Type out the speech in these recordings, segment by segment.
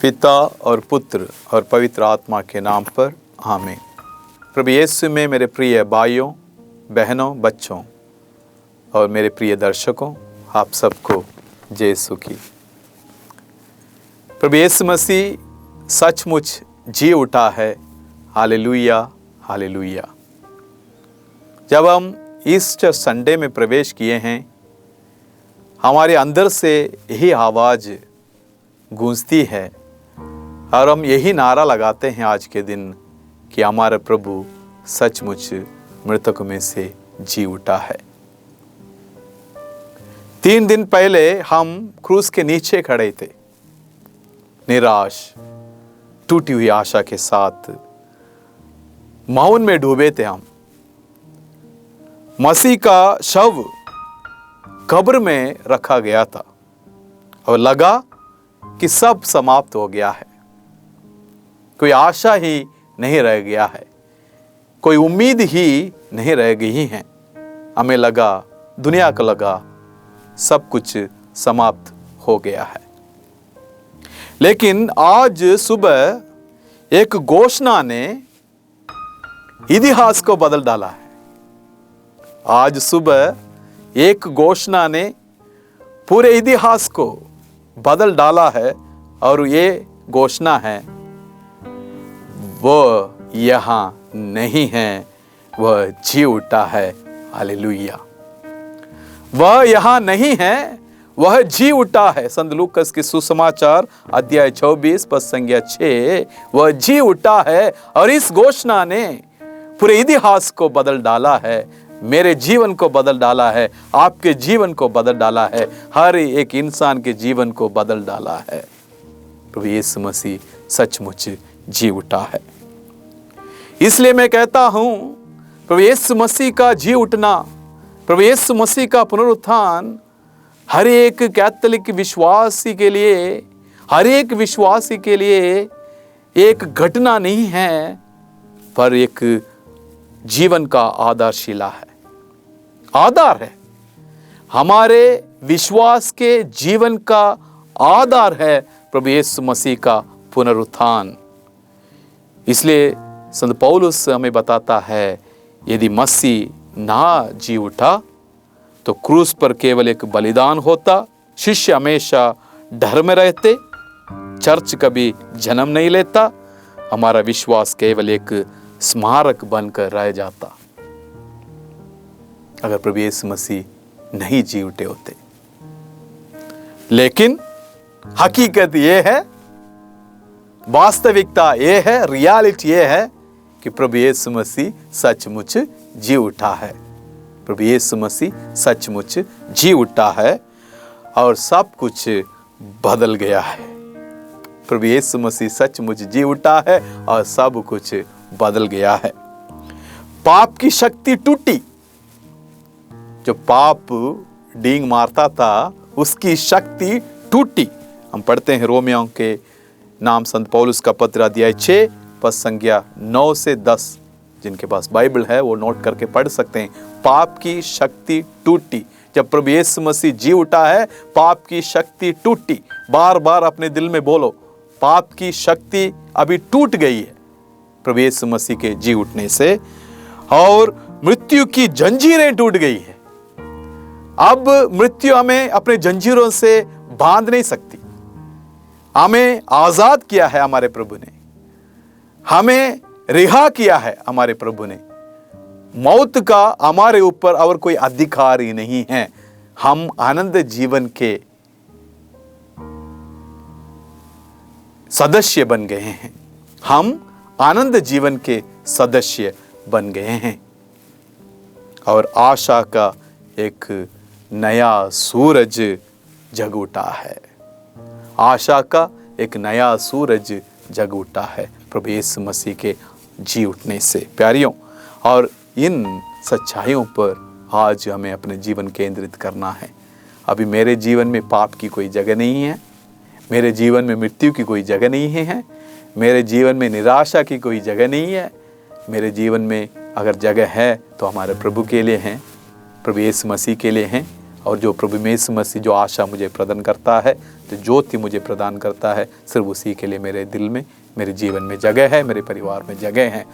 पिता और पुत्र और पवित्र आत्मा के नाम पर आमीन। प्रभु यीशु में मेरे प्रिय भाइयों, बहनों, बच्चों और मेरे प्रिय दर्शकों, आप सबको जय यीशु की। प्रभु यीशु मसीह सचमुच जी उठा है। Hallelujah, hallelujah. जब हम ईस्टर संडे में प्रवेश किए हैं, हमारे अंदर से यही आवाज़ गूंजती है और हम यही नारा लगाते हैं आज के दिन कि हमारा प्रभु सचमुच मृतकों में से जी उठा है। 3 दिन पहले हम क्रूस के नीचे खड़े थे, निराश, टूटी हुई आशा के साथ मौन में डूबे थे हम। मसीह का शव कब्र में रखा गया था और लगा कि सब समाप्त हो गया है, कोई आशा ही नहीं रह गया है, कोई उम्मीद ही नहीं रह गई है। हमें लगा, दुनिया को लगा सब कुछ समाप्त हो गया है। लेकिन आज सुबह एक घोषणा ने इतिहास को बदल डाला है। आज सुबह एक घोषणा ने पूरे इतिहास को बदल डाला है और ये घोषणा है, वो यहाँ नहीं है, वह जी उठा है। हालेलुया। वह यहाँ नहीं है, वह जी उठा है। संत लूकास के सुसमाचार अध्याय 24 पद संख्या 6, वह जी उठा है। और इस घोषणा ने पूरे इतिहास को बदल डाला है, मेरे जीवन को बदल डाला है, आपके जीवन को बदल डाला है, हर एक इंसान के जीवन को बदल डाला है। प्रभु यीशु मसीह सचमुच जी उठा है। इसलिए मैं कहता हूं, प्रभु यीशु मसीह का जी उठना, प्रभु यीशु मसीह का पुनरुत्थान हर एक कैथोलिक विश्वासी के लिए, हर एक विश्वासी के लिए एक घटना नहीं है, पर एक जीवन का आधारशिला है, आधार है। हमारे विश्वास के जीवन का आधार है प्रभु यीशु मसीह का पुनरुत्थान। इसलिए संत पौलुस हमें बताता है, यदि मसीह ना जी उठा तो क्रूस पर केवल एक बलिदान होता, शिष्य हमेशा डर में रहते, चर्च कभी जन्म नहीं लेता, हमारा विश्वास केवल एक स्मारक बनकर रह जाता। अगर प्रभु यीशु मसीह नहीं जी उठे होते। लेकिन हकीकत यह है, वास्तविकता यह है, रियलिटी यह है कि प्रभु यीशु मसीह सचमुच जी उठा है। प्रभु यीशु मसीह सचमुच जी उठा है और सब कुछ बदल गया है। प्रभु यीशु मसीह सचमुच जी उठा है और सब कुछ बदल गया है। पाप की शक्ति टूटी। जो पाप डींग मारता था, उसकी शक्ति टूटी। हम पढ़ते हैं रोमियों के नाम संत पौलुस का पत्र अध्याय 6 पद संख्या 9 से 10। जिनके पास बाइबल है वो नोट करके पढ़ सकते हैं। पाप की शक्ति टूटी। जब प्रभु यीशु मसीह जी उठा है, पाप की शक्ति टूटी। बार बार अपने दिल में बोलो, पाप की शक्ति अभी टूट गई है प्रभु यीशु मसीह के जी उठने से, और मृत्यु की जंजीरें टूट गई है। अब मृत्यु हमें अपने जंजीरों से बांध नहीं सकती। हमें आजाद किया है हमारे प्रभु ने, हमें रिहा किया है हमारे प्रभु ने। मौत का हमारे ऊपर और कोई अधिकार ही नहीं है। हम आनंद जीवन के सदस्य बन गए हैं। हम आनंद जीवन के सदस्य बन गए हैं और आशा का एक नया सूरज जग उठा है। आशा का एक नया सूरज जग उठा है प्रभु यीशु मसीह के जी उठने से। प्यारियों, और इन सच्चाइयों पर आज हमें अपने जीवन केंद्रित करना है। अभी मेरे जीवन में पाप की कोई जगह नहीं है, मेरे जीवन में मृत्यु की कोई जगह नहीं है, मेरे जीवन में निराशा की कोई जगह नहीं है। मेरे जीवन में अगर जगह है तो हमारे प्रभु के लिए है, प्रभु यीशु मसीह के लिए है और जो प्रभु यीशु मसीह जो आशा मुझे प्रदान करता है, जो ज्योति मुझे प्रदान करता है, सिर्फ उसी के लिए मेरे दिल में, मेरे जीवन में जगह है, मेरे परिवार में जगह है।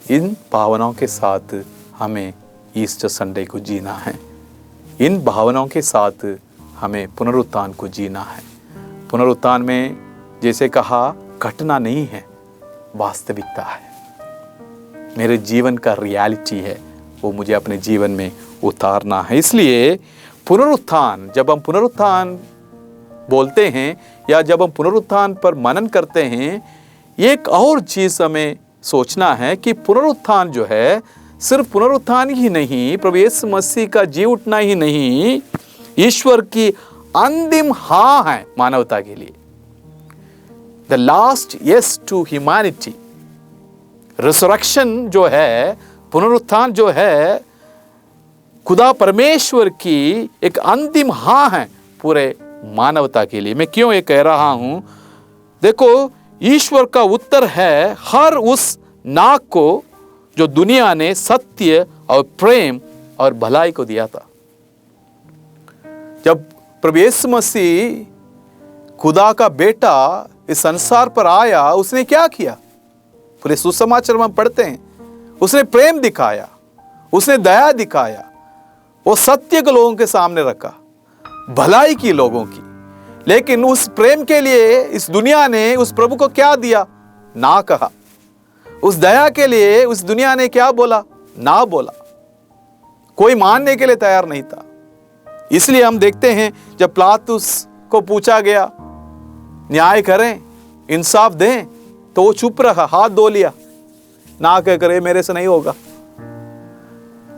इन भावनाओं के साथ हमें ईस्टर संडे को जीना है। इन भावनाओं के साथ हमें पुनरुत्थान को जीना है। पुनरुत्थान में जैसे कहा, घटना नहीं है, वास्तविकता है, मेरे जीवन का रियलिटी है, वो मुझे अपने जीवन में उतारना है। इसलिए पुनरुत्थान, जब हम पुनरुत्थान बोलते हैं या जब हम पुनरुत्थान पर मनन करते हैं, एक और चीज़ हमें सोचना है कि पुनरुत्थान जो है सिर्फ पुनरुत्थान ही नहीं, प्रभु यीशु मसीह का जी उठना ही नहीं, ईश्वर की अंतिम हाँ है मानवता के लिए। The last yes to humanity. Resurrection जो है, पुनरुत्थान जो है, खुदा परमेश्वर की एक अंतिम हाँ है पूरे मानवता के लिए। मैं क्यों ये कह रहा हूं? देखो, ईश्वर का उत्तर है हर उस नाक को जो दुनिया ने सत्य और प्रेम और भलाई को दिया था। जब प्रभु यीशु मसीह खुदा का बेटा इस संसार पर आया, उसने क्या किया? पूरे सुसमाचार में हम पढ़ते हैं, उसने प्रेम दिखाया, उसने दया दिखाया, वो सत्य को लोगों के सामने रखा, भलाई की लोगों की। लेकिन उस प्रेम के लिए इस दुनिया ने उस प्रभु को क्या दिया? ना कहा। उस दया के लिए उस दुनिया ने क्या बोला? ना बोला। कोई मानने के लिए तैयार नहीं था। इसलिए हम देखते हैं जब पिलातुस को पूछा गया, न्याय करें, इंसाफ दें, तो वो चुप रहा, हाथ धो लिया, ना कह करे मेरे से नहीं होगा।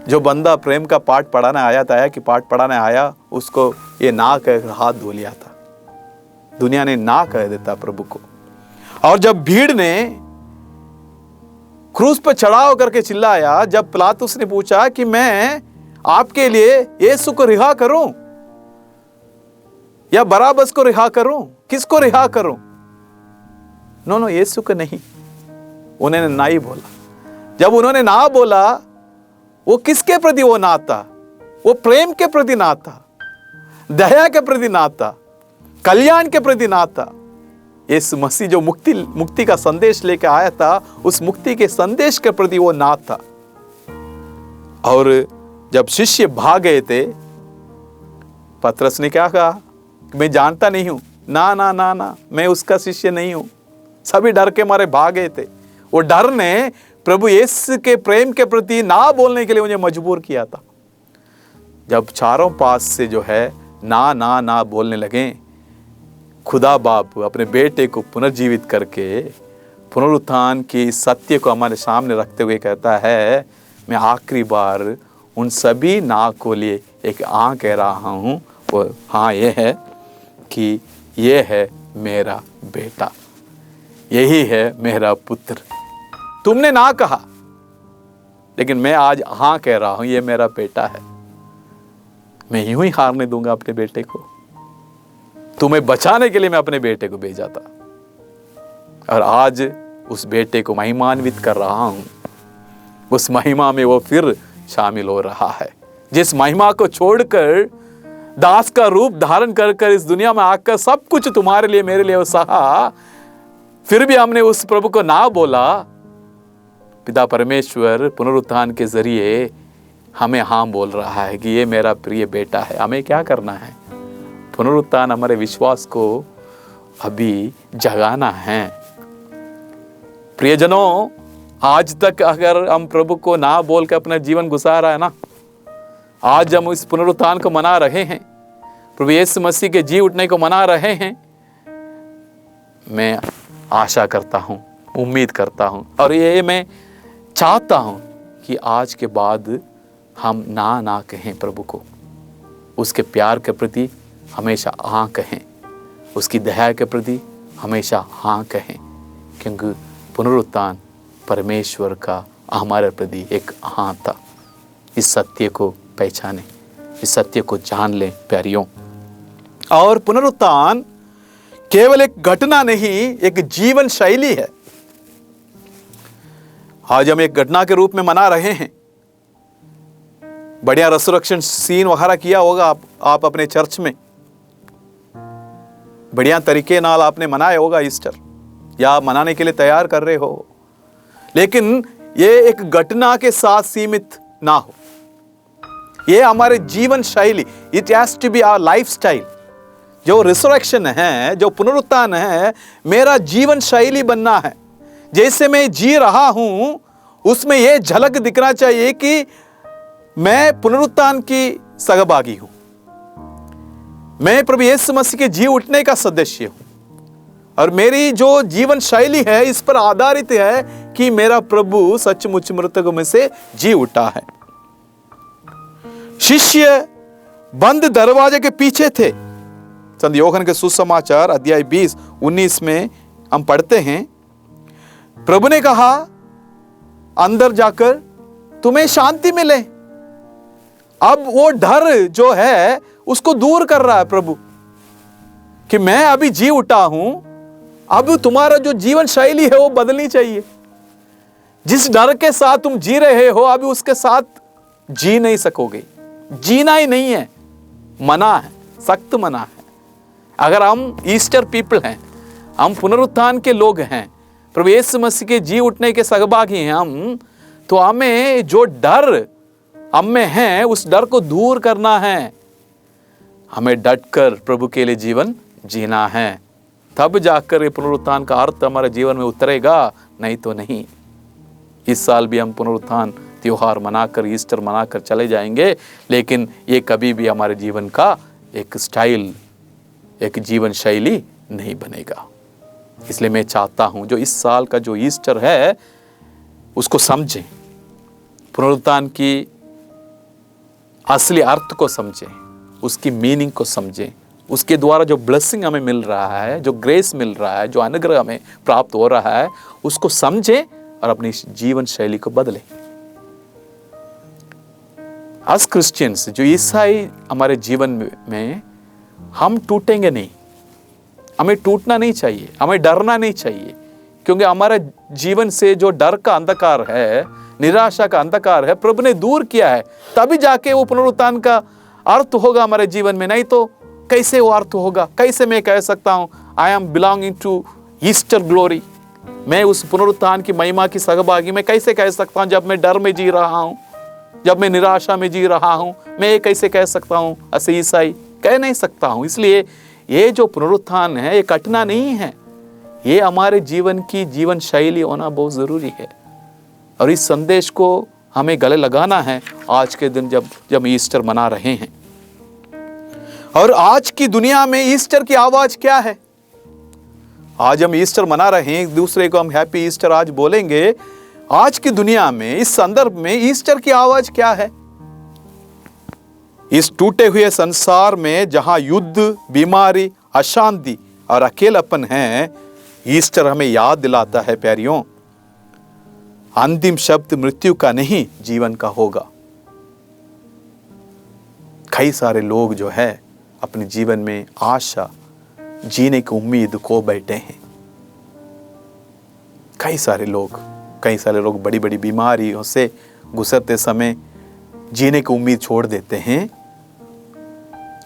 जो बंदा प्रेम का पाठ पढ़ाने आया था कि पाठ पढ़ाने आया, उसको ये ना कह हाथ धो लिया था। दुनिया ने ना कह देता प्रभु को। और जब भीड़ ने क्रूस पर चढ़ाव करके चिल्लाया, जब पिलातुस ने पूछा कि मैं आपके लिए यीशु को रिहा करूं या बराबस को रिहा करूं, किसको रिहा करूं? नो, यीशु को नहीं। उन्होंने ना ही बोला। जब उन्होंने ना बोला, वो किसके प्रति वो ना था? वो प्रेम के प्रति ना था, दया के प्रति ना था, कल्याण के प्रति ना था। यीशु मसीह जो मुक्ति का संदेश लेकर आया था, उस मुक्ति के संदेश के प्रति वो ना था। और जब शिष्य भाग गए थे, पतरस ने क्या कहा? मैं जानता नहीं हूं, ना ना ना ना, मैं उसका शिष्य नहीं हूं। सभी डर के मारे भाग गए थे। वो डर ने प्रभु यीशु के प्रेम के प्रति ना बोलने के लिए मुझे मजबूर किया था। जब चारों पास से जो है ना ना ना बोलने लगे, खुदा बाप अपने बेटे को पुनर्जीवित करके पुनरुत्थान की सत्य को हमारे सामने रखते हुए कहता है, मैं आखिरी बार उन सभी ना को लिए एक हाँ कह रहा हूँ। वो हाँ ये है कि ये है मेरा बेटा, यही है मेरा पुत्र। तुमने ना कहा, लेकिन मैं आज हाँ कह रहा हूँ, ये मेरा बेटा है। मैं यूं ही हारने दूंगा अपने बेटे को। तुम्हें बचाने के लिए मैं अपने बेटे को भेजा था, और आज उस बेटे को महिमान्वित कर रहा हूं। उस महिमा में वो फिर शामिल हो रहा है, जिस महिमा को छोड़कर दास का रूप धारण कर इस दुनिया में आकर सब कुछ तुम्हारे लिए मेरे लिए वो सहा, फिर भी हमने उस प्रभु को ना बोला। पिता परमेश्वर पुनरुत्थान के जरिए हमें हाँ बोल रहा है कि ये मेरा प्रिय बेटा है। हमें क्या करना है? पुनरुत्थान हमारे विश्वास को अभी जगाना है। प्रियजनों, आज तक अगर हम प्रभु को ना बोल के अपना जीवन गुजारा है ना, आज हम इस पुनरुत्थान को मना रहे हैं, प्रभु यीशु मसीह के जी उठने को मना रहे हैं। मैं आशा करता हूँ, उम्मीद करता हूँ, और ये मैं चाहता हूँ कि आज के बाद हम ना ना कहें प्रभु को। उसके प्यार के प्रति हमेशा हाँ कहें, उसकी दया के प्रति हमेशा हाँ कहें, क्योंकि पुनरुत्थान परमेश्वर का हमारे प्रति एक हाँ था। इस सत्य को पहचानें, इस सत्य को जान लें प्यारियों। और पुनरुत्थान केवल एक घटना नहीं, एक जीवन शैली है। आज हम एक घटना के रूप में मना रहे हैं, बढ़िया रेसरेक्शन सीन वगैरह किया होगा आप अपने चर्च में, बढ़िया तरीके नाल आपने मनाया होगा ईस्टर, या मनाने के लिए तैयार कर रहे हो, लेकिन ये एक घटना के साथ सीमित ना हो। ये हमारे जीवन शैली, it has to be our life style. जो रिसरेक्शन है, जो पुनरुत्थान है, मेरा जीवन शैली बनना है। जैसे मैं जी रहा हूं उसमें यह झलक दिखना चाहिए कि मैं पुनरुत्थान की सहभागी हूं, मैं प्रभु यीशु मसीह के जी उठने का सदस्य हूं, और मेरी जो जीवन शैली है इस पर आधारित है कि मेरा प्रभु सचमुच मृतकों में से जी उठा है। शिष्य बंद दरवाजे के पीछे थे। संत यूहन्ना के सुसमाचार अध्याय 20-19 में हम पढ़ते हैं, प्रभु ने कहा अंदर जाकर तुम्हें शांति मिले। अब वो डर जो है उसको दूर कर रहा है प्रभु, कि मैं अभी जी उठा हूं, अब तुम्हारा जो जीवन शैली है वो बदलनी चाहिए। जिस डर के साथ तुम जी रहे हो अभी उसके साथ जी नहीं सकोगे, जीना ही नहीं है, मना है, सख्त मना है। अगर हम ईस्टर पीपल हैं, हम पुनरुत्थान के लोग हैं, प्रभु यीशु मसीह के जी उठने के सहभागी हैं हम, तो हमें जो डर हम में है उस डर को दूर करना है। हमें डटकर प्रभु के लिए जीवन जीना है, तब जाकर ये पुनरुत्थान का अर्थ हमारे जीवन में उतरेगा, नहीं तो नहीं। इस साल भी हम पुनरुत्थान त्योहार मनाकर, ईस्टर मनाकर चले जाएंगे, लेकिन ये कभी भी हमारे जीवन का एक स्टाइल, एक जीवन शैली नहीं बनेगा। इसलिए मैं चाहता हूं जो इस साल का जो ईस्टर है उसको समझें, पुनरुत्थान की असली अर्थ को समझें, उसकी मीनिंग को समझें, उसके द्वारा जो ब्लेसिंग हमें मिल रहा है, जो ग्रेस मिल रहा है, जो अनुग्रह हमें प्राप्त हो रहा है, उसको समझें और अपनी जीवन शैली को बदलें। एज क्रिश्चियंस, जो ईसाई हमारे जीवन में, हम टूटेंगे नहीं, हमें टूटना नहीं चाहिए, हमें डरना नहीं चाहिए, क्योंकि हमारे जीवन से जो डर का अंधकार है, निराशा का अंधकार है, प्रभु ने दूर किया है, तभी जाके वो पुनरुत्थान का अर्थ होगा हमारे जीवन में। नहीं तो कैसे वो अर्थ होगा? कैसे मैं कह सकता हूं I am belonging to Easter glory, मैं उस पुनरुत्थान की महिमा की सहभागी मैं कैसे कह सकता हूं जब मैं डर में जी रहा हूं, जब मैं निराशा में जी रहा हूं? मैं ये कैसे कह सकता हूं? ऐसे ईसाई कह नहीं सकता हूं। इसलिए ये जो पुनरुत्थान है ये कटना नहीं है, ये हमारे जीवन की जीवन शैली होना बहुत जरूरी है, और इस संदेश को हमें गले लगाना है आज के दिन जब ईस्टर मना रहे हैं। और आज की दुनिया में ईस्टर की आवाज क्या है? आज हम ईस्टर मना रहे हैं, एक दूसरे को हम हैप्पी ईस्टर आज बोलेंगे। आज की दुनिया में, इस संदर्भ में ईस्टर की आवाज क्या है? इस टूटे हुए संसार में जहां युद्ध, बीमारी, अशांति और अकेलापन है, ईस्टर हमें याद दिलाता है प्यारियों, अंतिम शब्द मृत्यु का नहीं जीवन का होगा। कई सारे लोग जो है अपने जीवन में आशा, जीने की उम्मीद खो बैठे हैं। कई सारे लोग बड़ी बड़ी बीमारियों से गुजरते समय जीने की उम्मीद छोड़ देते हैं,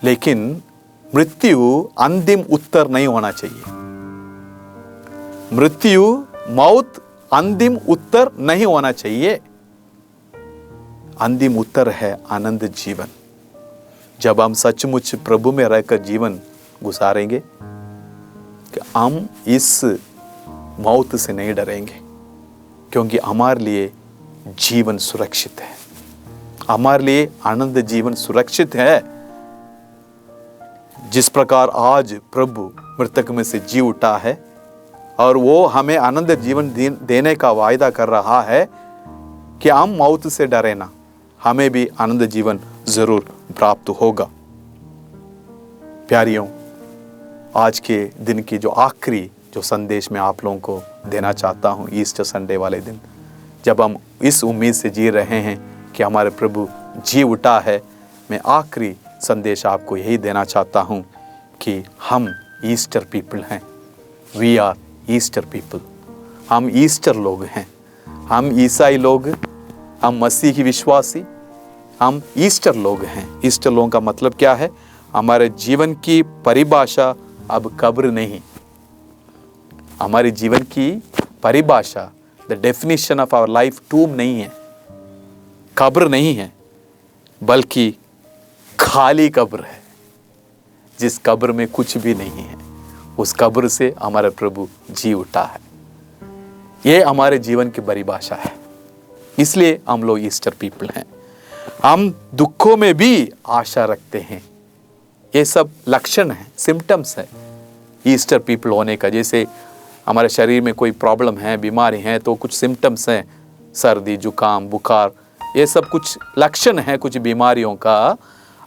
लेकिन मृत्यु अंतिम उत्तर नहीं होना चाहिए। मृत्यु, मौत अंतिम उत्तर नहीं होना चाहिए। अंतिम उत्तर है आनंद जीवन। जब हम सचमुच प्रभु में रहकर जीवन गुजारेंगे कि हम इस मौत से नहीं डरेंगे, क्योंकि हमारे लिए जीवन सुरक्षित है, हमारे लिए आनंद जीवन सुरक्षित है। जिस प्रकार आज प्रभु मृतक में से जी उठा है और वो हमें आनंद जीवन देने का वायदा कर रहा है कि हम मौत से डरे ना, हमें भी आनंद जीवन जरूर प्राप्त होगा। प्यारियों, आज के दिन की जो आखिरी जो संदेश मैं आप लोगों को देना चाहता हूँ, ईस्टर संडे वाले दिन जब हम इस उम्मीद से जी रहे हैं कि हमारे प्रभु जी उठा है, मैं आखिरी संदेश आपको यही देना चाहता हूँ कि हम ईस्टर पीपल हैं। We are Easter people. हम ईस्टर लोग हैं, हम ईसाई लोग, हम मसीही विश्वासी, हम ईस्टर लोग हैं। ईस्टर लोगों का मतलब क्या है? हमारे जीवन की परिभाषा अब कब्र नहीं। हमारे जीवन की परिभाषा, the definition of our life tomb नहीं है, कब्र नहीं है, बल्कि खाली कब्र है। जिस कब्र में कुछ भी नहीं है, उस कब्र से हमारा प्रभु जी उठा है। ये हमारे जीवन की परिभाषा है। इसलिए हम लोग ईस्टर पीपल हैं। हम दुखों में भी आशा रखते हैं। ये सब लक्षण है, सिम्टम्स है ईस्टर पीपल होने का। जैसे हमारे शरीर में कोई प्रॉब्लम है, बीमारी है, तो कुछ सिम्टम्स हैं, सर्दी, जुकाम, बुखार, ये सब कुछ लक्षण है कुछ बीमारियों का।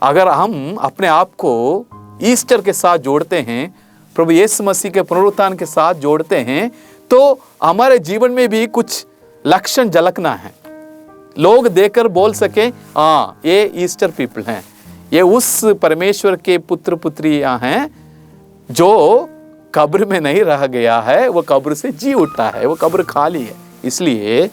अगर हम अपने आप को ईस्टर के साथ जोड़ते हैं, प्रभु यीशु मसीह के पुनरुत्थान के साथ जोड़ते हैं, तो हमारे जीवन में भी कुछ लक्षण झलकना है। लोग देखकर बोल सके, हाँ ये ईस्टर पीपल हैं, ये उस परमेश्वर के पुत्र पुत्रियां हैं जो कब्र में नहीं रह गया है, वो कब्र से जी उठा है, वो कब्र खाली है। इसलिए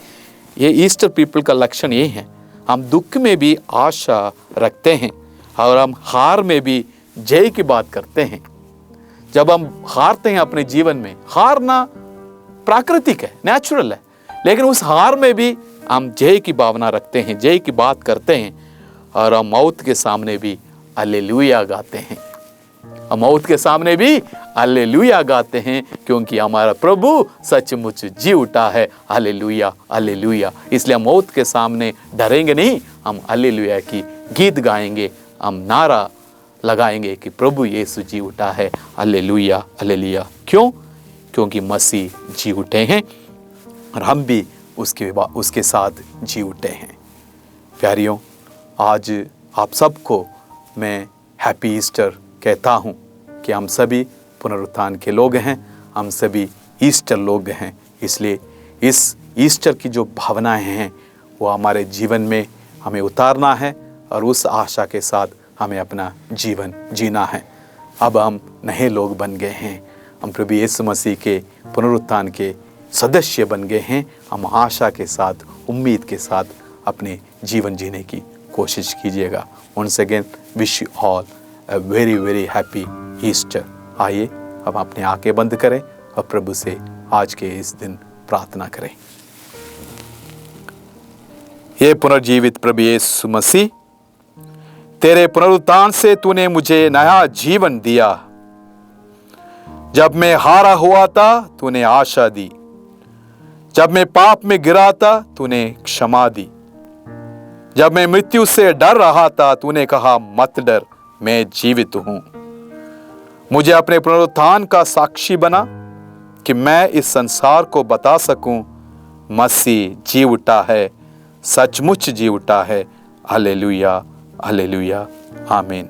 ये ईस्टर पीपल का लक्षण ये है। हम दुख में भी आशा रखते हैं और हम हार में भी जय की बात करते हैं। जब हम हारते हैं अपने जीवन में, हारना प्राकृतिक है, नेचुरल है, लेकिन उस हार में भी हम जय की भावना रखते हैं, जय की बात करते हैं, और हम मौत के सामने भी हालेलुया गाते हैं। हम मौत के सामने भी हालेलुया गाते हैं, क्योंकि हमारा प्रभु सचमुच जी उठा है। Hallelujah, hallelujah. इसलिए हम मौत के सामने डरेंगे नहीं, हम हालेलुया की गीत गाएंगे, हम नारा लगाएंगे कि प्रभु यीशु जी उठा है। Hallelujah, hallelujah. क्यों? क्योंकि मसीह जी उठे हैं और हम भी उसके साथ जी उठे हैं। प्यारियों, आज आप सबको मैं हैप्पी ईस्टर कहता हूँ कि हम सभी पुनरुत्थान के लोग हैं, हम सभी ईस्टर लोग हैं। इसलिए इस ईस्टर की जो भावनाएं हैं वो हमारे जीवन में हमें उतारना है और उस आशा के साथ हमें अपना जीवन जीना है। अब हम नए लोग बन गए हैं, हम प्रभु यीशु मसीह के पुनरुत्थान के सदस्य बन गए हैं। हम आशा के साथ, उम्मीद के साथ अपने जीवन जीने की कोशिश कीजिएगा। once again wish you all a very very happy Easter। आइए अब अपने आंखें बंद करें और प्रभु से आज के इस दिन प्रार्थना करें। ये पुनर्जीवित प्रभु यीशु मसीह, तेरे पुनरुत्थान से तूने मुझे नया जीवन दिया। जब मैं हारा हुआ था तूने आशा दी, जब मैं पाप में गिरा था तूने क्षमा दी, जब मैं मृत्यु से डर रहा था तूने कहा मत डर, मैं जीवित हूं। मुझे अपने पुनरुत्थान का साक्षी बना कि मैं इस संसार को बता सकूं मसीह जी उठा है, सचमुच जी उठा है। हालेलुया, हालेलुया, आमीन।